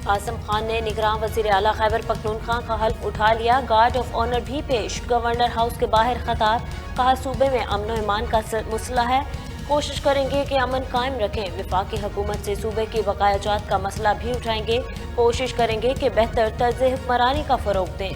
आजम खान ने निगरान वज़ीर आला खैबर पख्तूनख्वा का हल्फ उठा लिया। गार्ड ऑफ ऑनर भी पेश। गवर्नर हाउस के बाहर खताब। कहा सूबे में अमन और ईमान का मसला है, कोशिश करेंगे कि अमन कायम रखें। वफाकी हुकूमत से सूबे की बकायाजात का मसला भी उठाएंगे। कोशिश करेंगे कि बेहतर तर्ज हुक्मरानी का फरोग दें।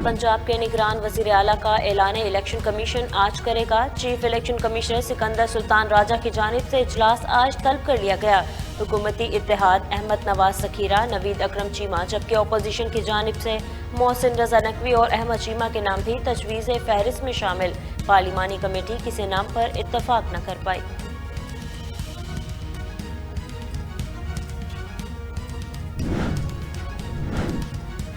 पंजाब के निगरान वज़ीर आला का ऐलान इलेक्शन कमीशन आज करेगा। Chief election commissioner Sikandar Sultan Raja की जानिब से इजलास आज तलब कर लिया गया। हुकूमती इत्तेहाद अहमद नवाज सखीरा, नवीद अकरम चीमा, जबकि अपोजिशन की जानिब से मोहसिन रजा नकवी और अहमद चीमा के नाम भी तजवीज़ फहरिस्त में शामिल। पार्लिमानी कमेटी किसी नाम पर इत्तफाक न कर पाई।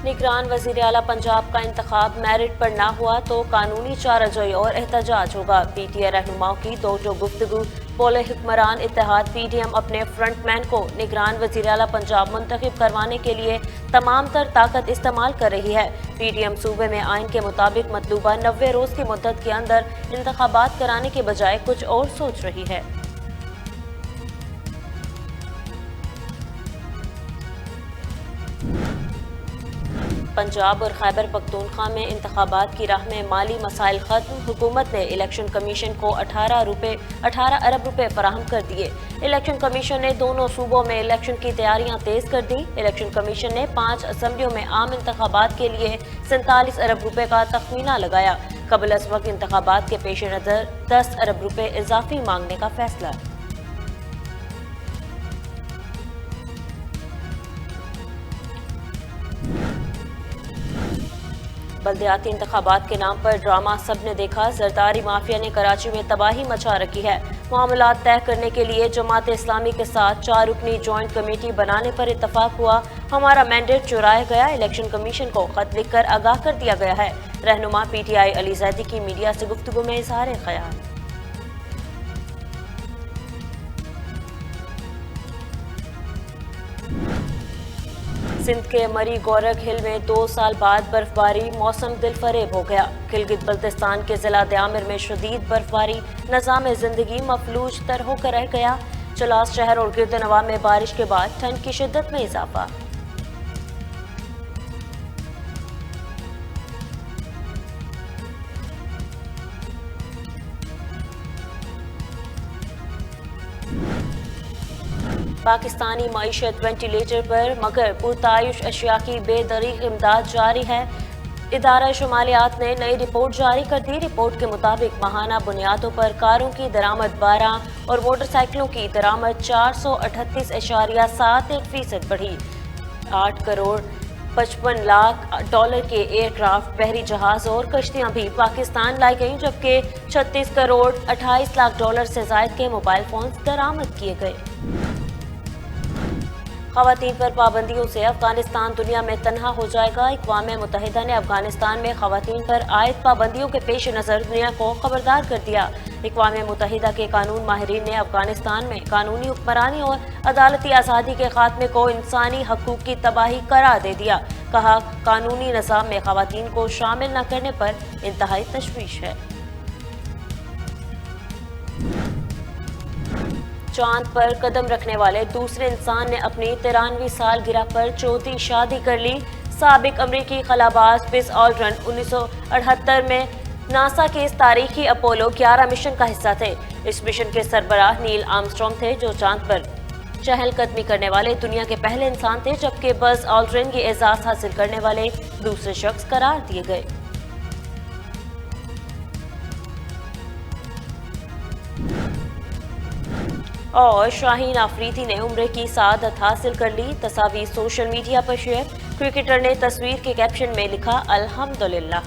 निगरान वज़ीर आला पंजाब का इंतखाब मेरिट पर ना हुआ तो कानूनी चाराजोई और एहतजाज होगा। पीटीआई रहनुमाओं की दो गुफ्तगू। बोले हुक्मरान इत्तेहाद पीडीएम अपने फ्रंटमैन को निगरान वज़ीर आला पंजाब मुंतखब करवाने के लिए तमाम तर ताकत इस्तेमाल कर रही है। पीडीएम सूबे में आइन के मुताबिक मतलूबा 90 रोज़ की मुद्दत के अंदर इंतखाबात कराने के बजाय कुछ और सोच रही है। पंजाब और खैबर पख्तूनख्वा में इंतखाबात की राह में माली मसाइल खत्म। हुकूमत ने इलेक्शन कमीशन को 18 अरब रुपए फराहम कर दिए। इलेक्शन कमीशन ने दोनों सूबों में इलेक्शन की तैयारियां तेज कर दी। इलेक्शन कमीशन ने 5 असम्बलियों में आम इंतखाबात के लिए 47 अरब रुपए का तखमीना लगाया। कबल अज वक्त इंतखाबात के पेश नज़र 10 अरब रुपए इजाफी मांगने का फैसला। बल्दियाती इंतखाबात के नाम पर ड्रामा सब ने देखा। जरदारी माफिया ने कराची में तबाही मचा रखी है। मामलात तय करने के लिए जमात इस्लामी के साथ 4 रुकनी जॉइंट कमेटी बनाने पर इत्तफाक हुआ। हमारा मैंडेट चुराया गया। इलेक्शन कमीशन को खत लिखकर आगाह कर दिया गया है। रहनुमा पीटीआई अली जैदी की मीडिया से गुफ्तगू में इजहार ख्याल। सिंध के मरी गोरख हिल में 2 साल बाद बर्फबारी। मौसम दिलफरेब हो गया। गिलगित बल्तिस्तान के जिला दयामिर में शदीद बर्फबारी। निज़ाम जिंदगी मफलूज तर होकर रह गया। चलास शहर और गिरदनवा में बारिश के बाद ठंड की शिद्दत में इजाफा। पाकिस्तानी मईशत वेंटिलेटर पर, मगर पुरतायुश अशिया की बेदरीग इमदाद जारी है। इदारा शुमालियात ने नई रिपोर्ट जारी कर दी। रिपोर्ट के मुताबिक माहाना बुनियादों पर कारों की दरामद 12 और मोटरसाइकिलों की दरामद 438.71% बढ़ी। 8 करोड़ 55 लाख डॉलर के एयरक्राफ्ट, बहरी जहाज और कश्तियां भी पाकिस्तान लाई गईं, जबकि 36 करोड़ 28 लाख डॉलर से जायद के मोबाइल फोन दरामद किए गए। ख़वातीन पर पाबंदियों से अफगानिस्तान दुनिया में तन्हा हो जाएगा। अक़वाम मुत्तहिदा ने अफगानिस्तान में ख़वातीन पर आयद पाबंदियों के पेश नज़र दुनिया को खबरदार कर दिया। अक़वाम मुत्तहिदा के कानून माहिरीन ने अफगानिस्तान में कानूनी हुक्मरानी और अदालती आज़ादी के खात्मे को इंसानी हकूक़ की तबाही करार दे दिया। कहा, कानूनी निज़ाम में ख़वातीन को शामिल न करने पर इंतहाई तशवीश है। चांद पर कदम रखने वाले दूसरे इंसान ने अपनी 93वीं सालगिरह पर चौथी शादी कर ली। साबिक अमरीकी खलाबाज बिज़ ऑल्ड्रिन 1978 में नासा के इस तारीखी अपोलो 11 मिशन का हिस्सा थे। इस मिशन के सरबराह नील आर्मस्ट्रॉन्ग थे, जो चांद पर चहलकदमी करने वाले दुनिया के पहले इंसान थे, जबकि बज़ ऑल्ड्रिन ये एजाज हासिल करने वाले दूसरे शख्स करार दिए गए। और शाहीन आफरीदी ने उम्रे की सआदत हासिल कर ली। तस्वीर सोशल मीडिया पर शेयर। क्रिकेटर ने तस्वीर के कैप्शन में लिखा, अल्हम्दुलिल्लाह।